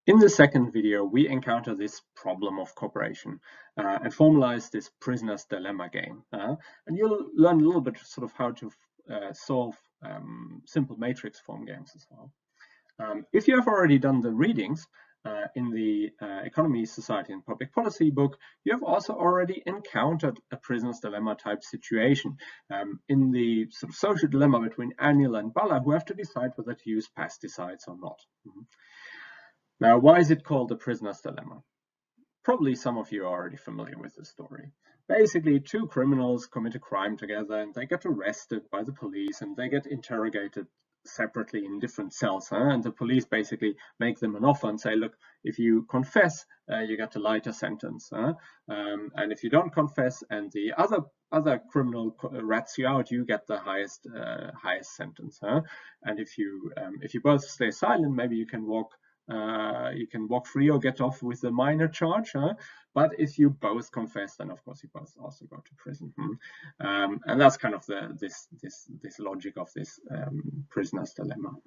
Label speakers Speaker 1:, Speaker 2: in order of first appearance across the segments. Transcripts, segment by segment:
Speaker 1: In the second video, we encounter this problem of cooperation and formalize this prisoner's dilemma game. And you'll learn a little bit sort of how to solve simple matrix form games as well. If you have already done the readings in the Economy, Society and Public Policy book, you have also already encountered a prisoner's dilemma type situation in the sort of social dilemma between Anil and Bala, who have to decide whether to use pesticides or not. Now, why is it called the prisoner's dilemma? Probably some of you are already familiar with the story. Basically, two criminals commit a crime together and they get arrested by the police and they get interrogated separately in different cells. And the police basically make them an offer and say, look, if you confess, you get a lighter sentence. And if you don't confess and the other criminal rats you out, you get the highest sentence. And if you both stay silent, maybe you can walk free or get off with a minor charge. But if you both confess, then of course you both also go to prison. And that's kind of this logic of this prisoner's dilemma.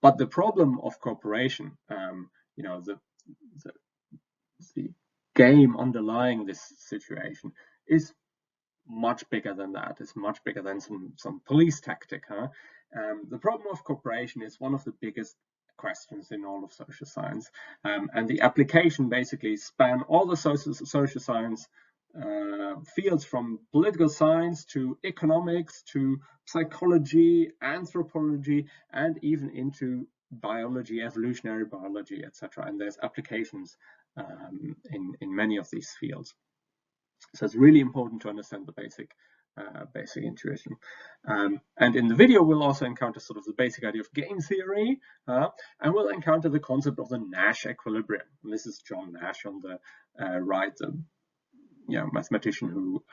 Speaker 1: But the problem of cooperation, the game underlying this situation is much bigger than that. It's much bigger than some police tactic. The problem of cooperation is one of the biggest questions in all of social science, and the application basically span all the social science fields, from political science to economics to psychology, anthropology, and even into biology, evolutionary biology, etc. And there's applications in many of these fields. So it's really important to understand the basic intuition. And in the video, we'll also encounter sort of the basic idea of game theory, and we'll encounter the concept of the Nash equilibrium. And this is John Nash on the right, the mathematician who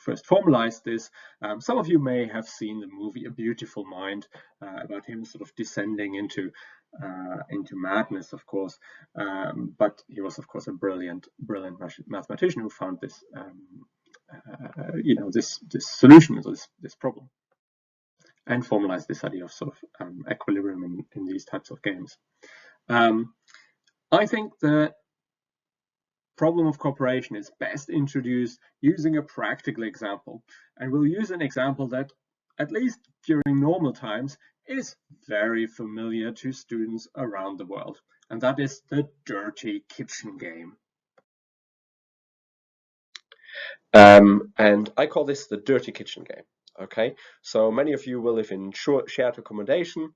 Speaker 1: first formalized this. Some of you may have seen the movie A Beautiful Mind, about him sort of descending into madness, of course. But he was, of course, a brilliant mathematician who found this this solution to this problem, and formalize this idea of sort of equilibrium in these types of games. I think the problem of cooperation is best introduced using a practical example, and we'll use an example that, at least during normal times, is very familiar to students around the world, and that is the dirty kitchen game. And I call this the dirty kitchen game. Okay, so many of you will live in shared accommodation.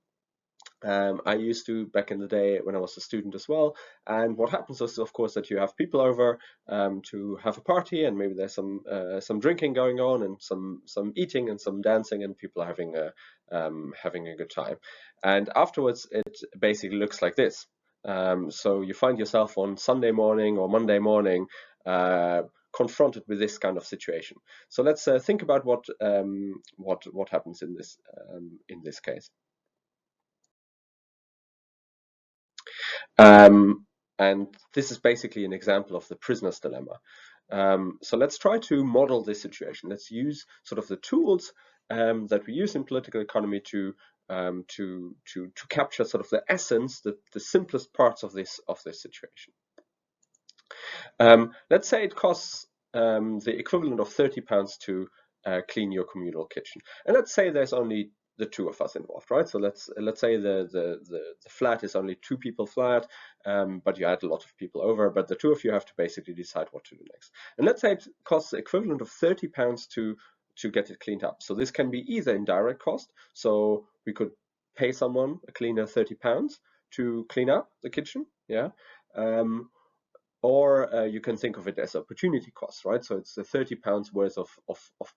Speaker 1: I used to back in the day when I was a student as well. And what happens is, of course, that you have people over to have a party, and maybe there's some drinking going on, and some eating and some dancing, and people are having a good time. And afterwards, it basically looks like this. So you find yourself on Sunday morning or Monday morning confronted with this kind of situation. So let's think about what happens in this case. And this is basically an example of the prisoner's dilemma. So let's try to model this situation. Let's use sort of the tools that we use in political economy to capture sort of the essence, the simplest parts of this situation. Let's say it costs the equivalent of £30 to clean your communal kitchen, and let's say there's only the two of us involved, right? So let's say the flat is only 2 people flat, but you had a lot of people over, but the two of you have to basically decide what to do next. And let's say it costs the equivalent of £30 to get it cleaned up. So this can be either indirect cost, so we could pay someone, a cleaner, £30 to clean up the kitchen, or you can think of it as opportunity cost, right? So it's the £30 worth of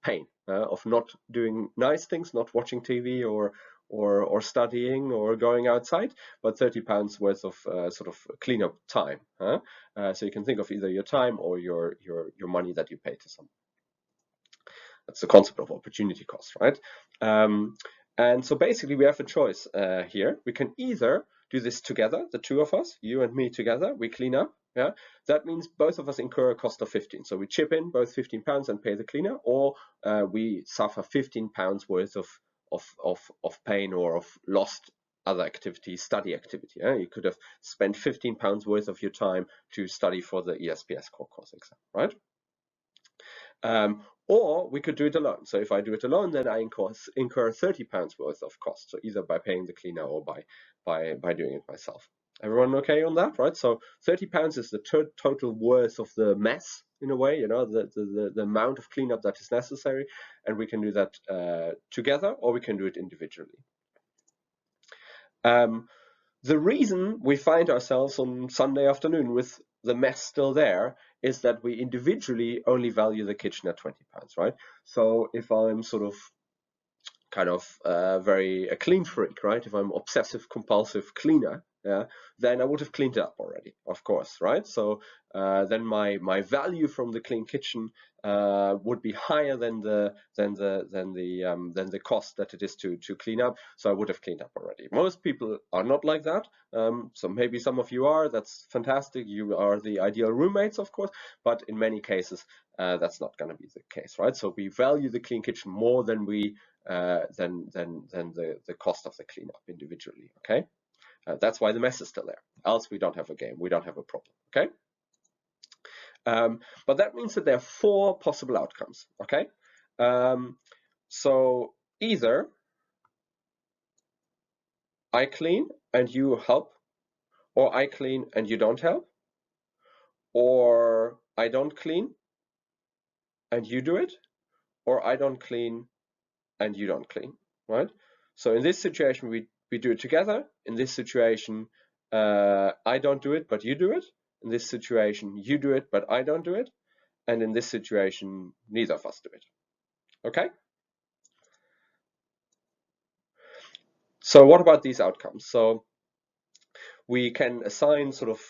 Speaker 1: pain, of not doing nice things, not watching TV or studying or going outside, but £30 worth of sort of cleanup time. So you can think of either your time or your money that you pay to someone. That's the concept of opportunity cost, right? And so basically we have a choice here. We can either do this together, the two of us, you and me together, we clean up. That means both of us incur a cost of 15. So we chip in both £15 and pay the cleaner, or we suffer £15 worth of pain or of lost
Speaker 2: other activity, study activity. You could have spent £15 worth of your time to study for the ESPS core course exam, right? Or we could do it alone. So if I do it alone, then I incur £30 worth of cost. So either by paying the cleaner or by doing it myself. Everyone okay on that, right? So £30 is the total worth of the mess, in a way, the amount of cleanup that is necessary, and we can do that together, or we can do it individually. The reason we find ourselves on Sunday afternoon with the mess still there is that we individually only value the kitchen at £20, right? So if I'm sort of kind of a clean freak, right? If I'm obsessive compulsive cleaner, yeah, then I would have cleaned it up already, of course, right? So then my value from the clean kitchen would be higher than the cost that it is to clean up. So I would have cleaned up already. Most people are not like that. So maybe some of you are. That's fantastic. You are the ideal roommates, of course. But in many cases, that's not going to be the case, right? So we value the clean kitchen more than we than the cost of the cleanup individually. Okay, that's why the mess is still there. Else we don't have a game. We don't have a problem. Okay. But that means that there are 4 possible outcomes. Okay. So either I clean and you help, or I clean and you don't help, or I don't clean and you do it, or I don't clean and you don't clean, right? So in this situation, we do it together. In this situation, I don't do it, but you do it. In this situation, you do it, but I don't do it. And in this situation, neither of us do it. Okay? So what about these outcomes? So we can assign sort of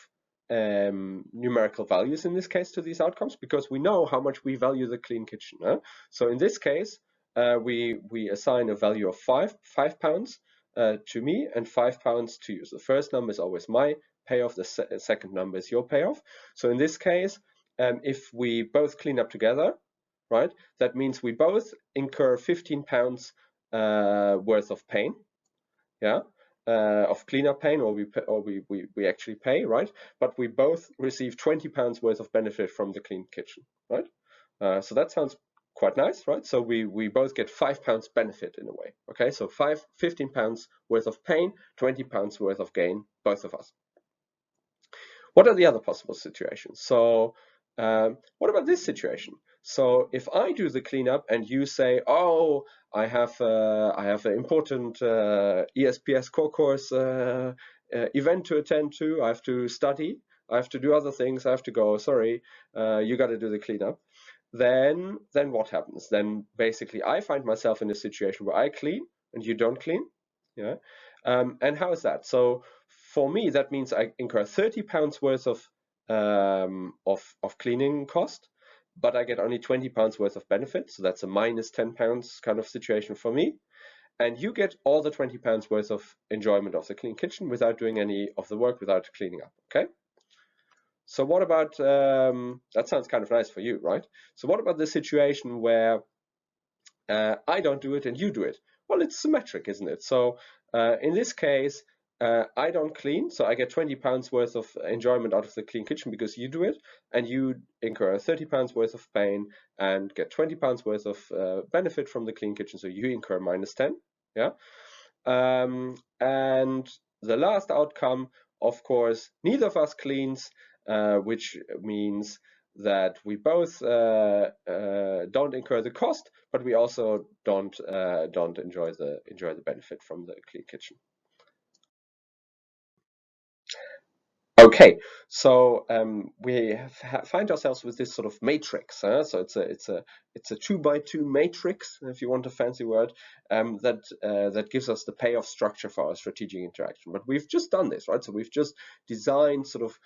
Speaker 2: numerical values in this case to these outcomes because we know how much we value the clean kitchen. So in this case, we assign a value of £5 to me and £5 to you. So the first number is always my payoff, the second number is your payoff. So in this case, if we both clean up together, right, that means we both incur £15 worth of pain, yeah, of cleanup pain, or we actually pay, right? But we both receive £20 worth of benefit from the clean kitchen, right? So that sounds quite nice, right? So we both get £5 benefit in a way. Okay, so £15 worth of pain, £20 worth of gain, both of us. What are the other possible situations? So what about this situation? So if I do the cleanup and you say, oh, I have an important ESPS core course event to attend to, I have to study, I have to do other things, I have to go, sorry, you got to do the cleanup. Then what happens? Then basically I find myself in a situation where I clean and you don't clean. Yeah. And how is that? So for me, that means I incur £30 worth of cleaning cost, but I get only £20 worth of benefit. So that's a minus £10 kind of situation for me. And you get all the £20 worth of enjoyment of the clean kitchen without doing any of the work, without cleaning up. Okay. So what about, that sounds kind of nice for you, right? So what about the situation where I don't do it and you do it? Well, it's symmetric, isn't it? So in this case, I don't clean, so I get £20 worth of enjoyment out of the clean kitchen because you do it, and you incur £30 worth of pain and get £20 worth of benefit from the clean kitchen, so you incur minus 10. Yeah. And the last outcome, of course, neither of us cleans, which means that we both don't incur the cost, but we also don't enjoy the benefit from the clean kitchen. Okay, so we find ourselves with this sort of matrix. So it's a 2x2 matrix, if you want a fancy word, that gives us the payoff structure for our strategic interaction. But we've just done this, right? So we've just designed sort of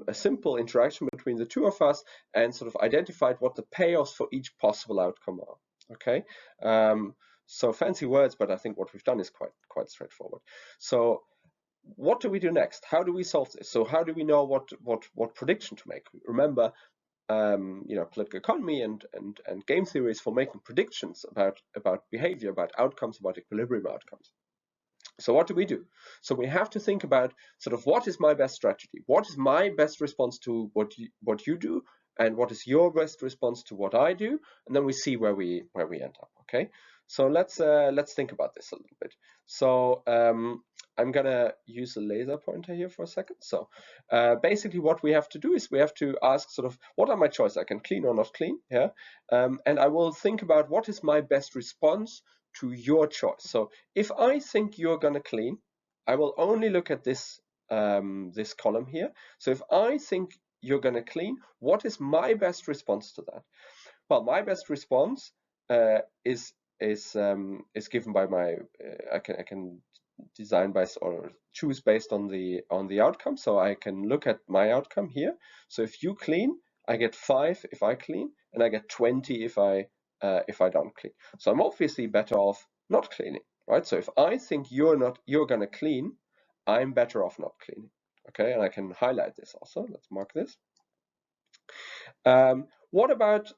Speaker 2: a simple interaction between the two of us and sort of identified what the payoffs for each possible outcome are. Okay, so fancy words, but I think what we've done is quite straightforward. So what do we do next? How do we solve this? So how do we know what prediction to make? Remember, political economy and game theory is for making predictions about behavior, about outcomes, about equilibrium outcomes. So what do we do? So we have to think about sort of what is my best strategy? What is my best response to what you do? And what is your best response to what I do? And then we see where we end up. Okay. So let's think about this a little bit. So I'm gonna use a laser pointer here for a second. So basically, what we have to do is we have to ask sort of what are my choices? I can clean or not clean. Yeah. And I will think about what is my best response to your choice. So if I think you're going to clean, I will only look at this this column here. So if I think you're going to clean, what is my best response to that? Well, my best response is given by my I can design by or choose based on the outcome. So I can look at my outcome here. So if you clean, I get 5 if I clean, and I get 20 if I don't clean. So I'm obviously better off not cleaning, right? So if I think you're going to clean, I'm better off not cleaning. Okay, and I can highlight this also. Let's mark this. What about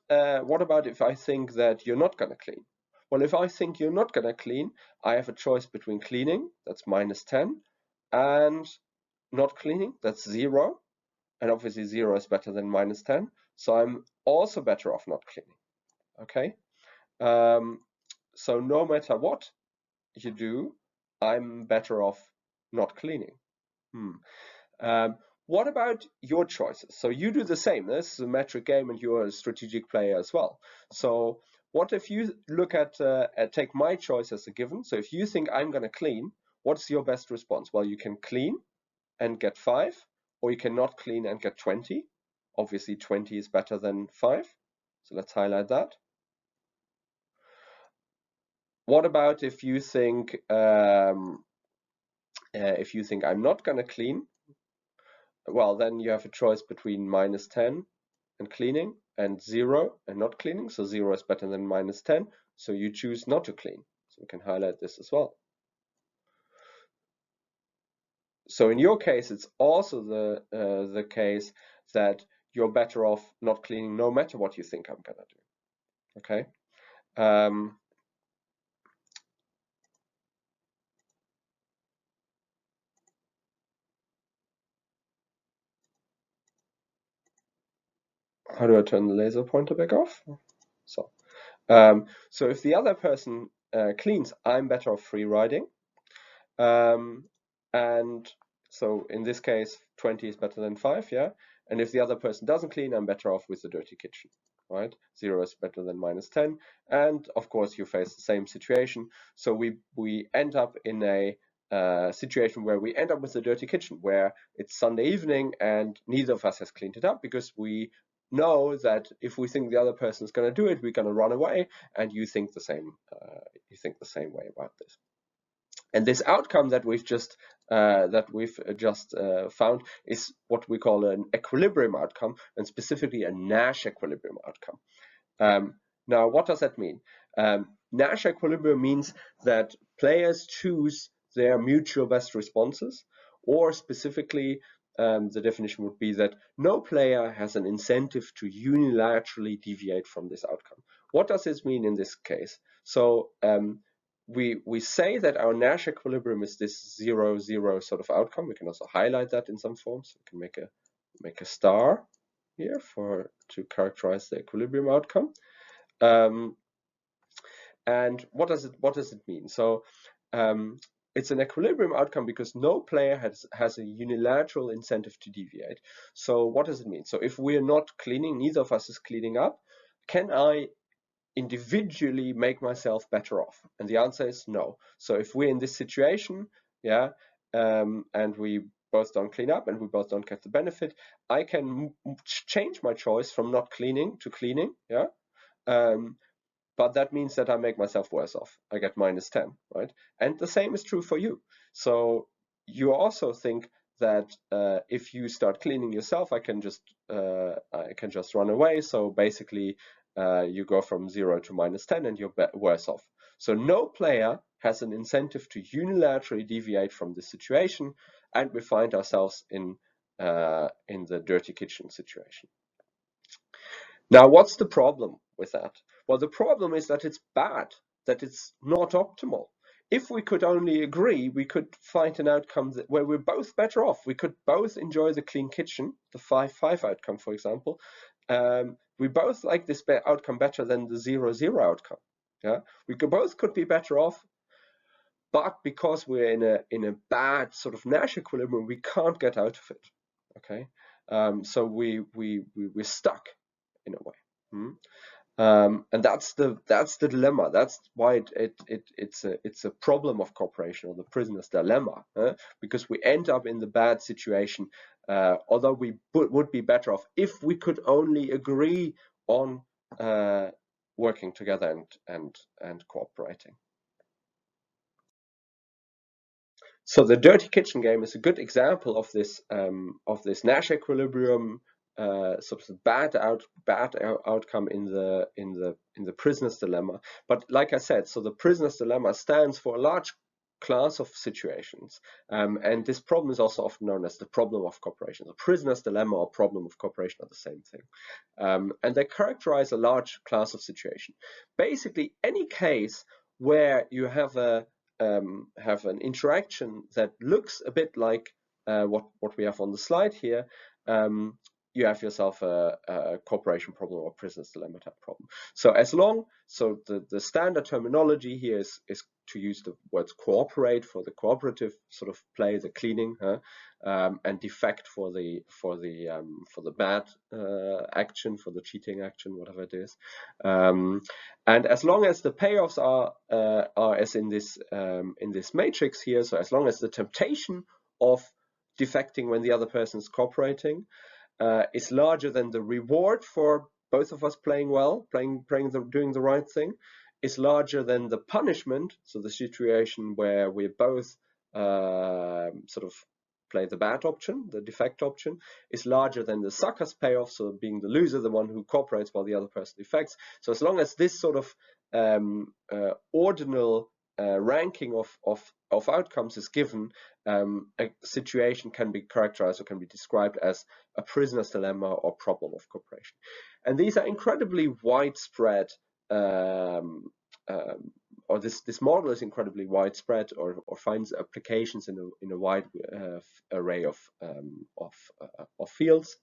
Speaker 2: if I think that you're not going to clean? Well, if I think you're not going to clean, I have a choice between cleaning, that's -10, and not cleaning, that's 0. And obviously 0 is better than -10. So I'm also better off not cleaning. Okay. So no matter what you do, I'm better off not cleaning. What about your choices? So you do the same. This is a metric game, and you're a strategic player as well. So what if you look at take my choice as a given? So if you think I'm going to clean, what's your best response? Well, you can clean and get 5, or you cannot clean and get 20. Obviously, 20 is better than 5. So let's highlight that. What about if you think I'm not going to clean? Well, then you have a choice between -10 and cleaning and 0 and not cleaning. So 0 is better than -10. So you choose not to clean. So we can highlight this as well. So in your case, it's also the case that you're better off not cleaning no matter what you think I'm gonna do. Okay. How do I turn the laser pointer back off? So, so if the other person cleans, I'm better off free riding. And so in this case, 20 is better than 5, yeah? And if the other person doesn't clean, I'm better off with the dirty kitchen, right? 0 is better than -10. And of course, you face the same situation. So we end up in a situation where we end up with the dirty kitchen, where it's Sunday evening and neither of us has cleaned it up, because we know that if we think the other person is going to do it, we're going to run away, and you think the same way about this. And this outcome that we've just found is what we call an equilibrium outcome, and specifically a Nash equilibrium outcome. Now, what does that mean? Nash equilibrium means that players choose their mutual best responses, or specifically, the definition would be that no player has an incentive to unilaterally deviate from this outcome. What does this mean in this case? So we say that our Nash equilibrium is this 0-0 sort of outcome. We can also highlight that in some forms. We can make a star here to characterize the equilibrium outcome. And what does it mean? So it's an equilibrium outcome because no player has a unilateral incentive to deviate. So what does it mean? So if we're not cleaning, neither of us is cleaning up, can I individually make myself better off? And the answer is no. So if we're in this situation, yeah, and we both don't clean up and we both don't get the benefit, I can change my choice from not cleaning to cleaning, yeah. But that means that I make myself worse off. I get -10, right? And the same is true for you. So you also think that if you start cleaning yourself, I can just run away. So basically, you go from 0 to -10, and you're worse off. So no player has an incentive to unilaterally deviate from this situation, and we find ourselves in the dirty kitchen situation. Now, what's the problem with that? Well, the problem is that it's bad, that it's not optimal. if we could only agree, we could find an outcome where we're both better off. We could both enjoy the clean kitchen, the 5-5 outcome, for example. We both like this outcome better than the 0-0 outcome. Yeah, we both could be better off, but because we're in a bad sort of Nash equilibrium, we can't get out of it. Okay, so we're stuck in a way. And that's the dilemma. That's why it's a problem of cooperation, or the prisoner's dilemma, because we end up in the bad situation. Although we would be better off if we could only agree on working together and cooperating. So the dirty kitchen game is a good example of this Nash equilibrium, sort of bad outcome in the prisoner's dilemma. But like I said, so the prisoner's dilemma stands for a large class of situations, and this problem is also often known as the problem of cooperation. The prisoner's dilemma or problem of cooperation are the same thing, and they characterize a large class of situations. Basically, any case where you have an interaction that looks a bit like what we have on the slide here, you have yourself a cooperation problem or prisoner's dilemma type problem. So the standard terminology here is to use the words cooperate for the cooperative sort of play, the cleaning, and defect for the bad action, for the cheating action, whatever it is. And as long as the payoffs are as in this matrix here, so as long as the temptation of defecting when the other person is cooperating is larger than the reward for both of us playing well, doing the right thing, is larger than the punishment, so the situation where we both sort of play the bad option, the defect option, is larger than the sucker's payoff, so being the loser, the one who cooperates while the other person defects. So as long as this sort of ordinal ranking of outcomes is given, a situation can be characterized or can be described as a prisoner's dilemma or problem of cooperation. And these are incredibly widespread, or this model is incredibly widespread, or finds applications in a wide array of fields.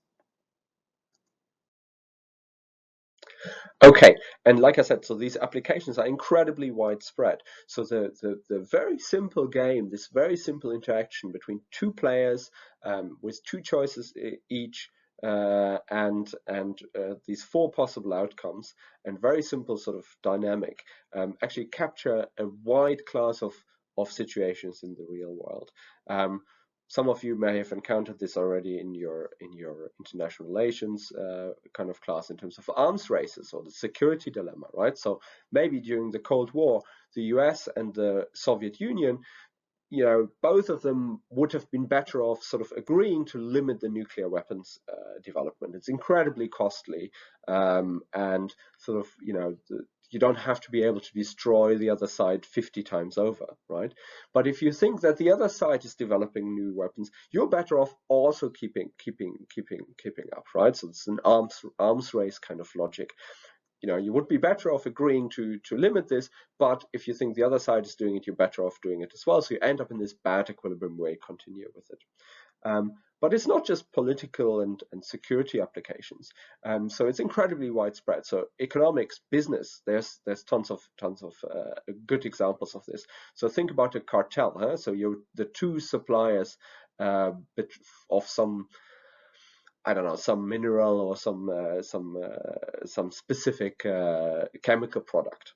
Speaker 2: Okay, and like I said, so these applications are incredibly widespread. So the very simple game, this very simple interaction between two players with two choices each, and these four possible outcomes, and very simple sort of dynamic, actually capture a wide class of situations in the real world. Some of you may have encountered this already in your international relations kind of class in terms of arms races or the security dilemma, right? So maybe during the Cold War, the US and the Soviet Union, both of them would have been better off sort of agreeing to limit the nuclear weapons development. It's incredibly costly, and sort of, you don't have to be able to destroy the other side 50 times over, right? But if you think that the other side is developing new weapons, you're better off also keeping up, right? So it's an arms race kind of logic. You would be better off agreeing to limit this, but if you think the other side is doing it, you're better off doing it as well. So you end up in this bad equilibrium where you continue with it. But it's not just political and security applications. So it's incredibly widespread. So economics, business, there's tons of good examples of this. So think about a cartel. Huh? So the two suppliers of some, I don't know, some mineral or some specific chemical product.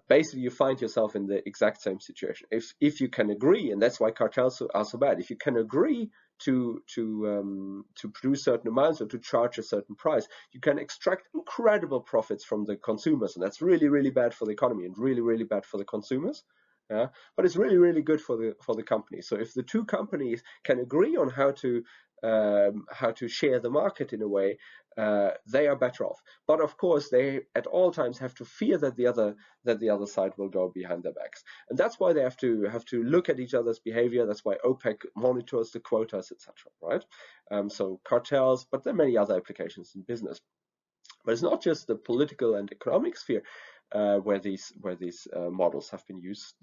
Speaker 2: Basically, you find yourself in the exact same situation. If you can agree, and that's why cartels are so bad. If you can agree to produce certain amounts or to charge a certain price, you can extract incredible profits from the consumers, and that's really, really bad for the economy and really, really bad for the consumers. Yeah, but it's really, really good for the company. So if the two companies can agree on how to share the market in a way, they are better off. But of course, they at all times have to fear that the other side will go behind their backs, and that's why they have to look at each other's behavior. That's why OPEC monitors the quotas, etc. Right? So cartels, but there are many other applications in business. But it's not just the political and economic sphere. where these models have been used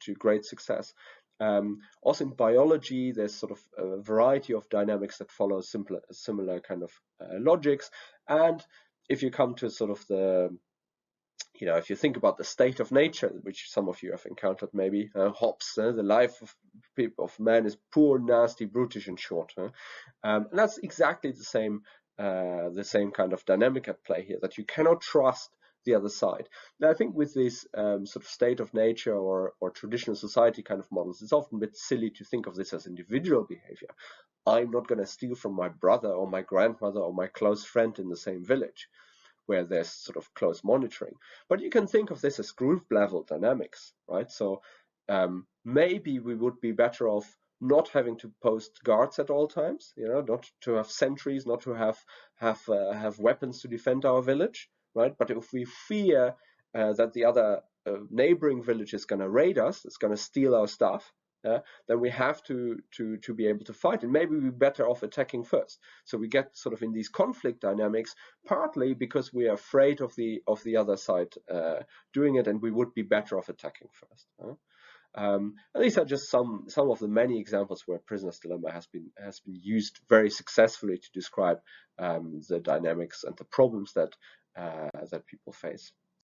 Speaker 2: to great success. Also in biology, there's sort of a variety of dynamics that follow similar kind of logics. And if you come to sort of if you think about the state of nature, which some of you have encountered, maybe Hobbes, the life of man is poor, nasty, brutish, and short. And that's exactly the same kind of dynamic at play here, that you cannot trust the other side. Now, I think with this sort of state of nature or traditional society kind of models, it's often a bit silly to think of this as individual behavior. I'm not going to steal from my brother or my grandmother or my close friend in the same village, where there's sort of close monitoring. But you can think of this as group level dynamics, right? So maybe we would be better off not having to post guards at all times, not to have sentries, not to have weapons to defend our village, right? But if we fear that the other neighboring village is going to raid us, it's going to steal our stuff, then we have to be able to fight, and maybe we're better off attacking first. So we get sort of in these conflict dynamics, partly because we are afraid of the other side doing it, and we would be better off attacking first. And these are just some of the many examples where prisoner's dilemma has been used very successfully to describe the dynamics and the problems that people face.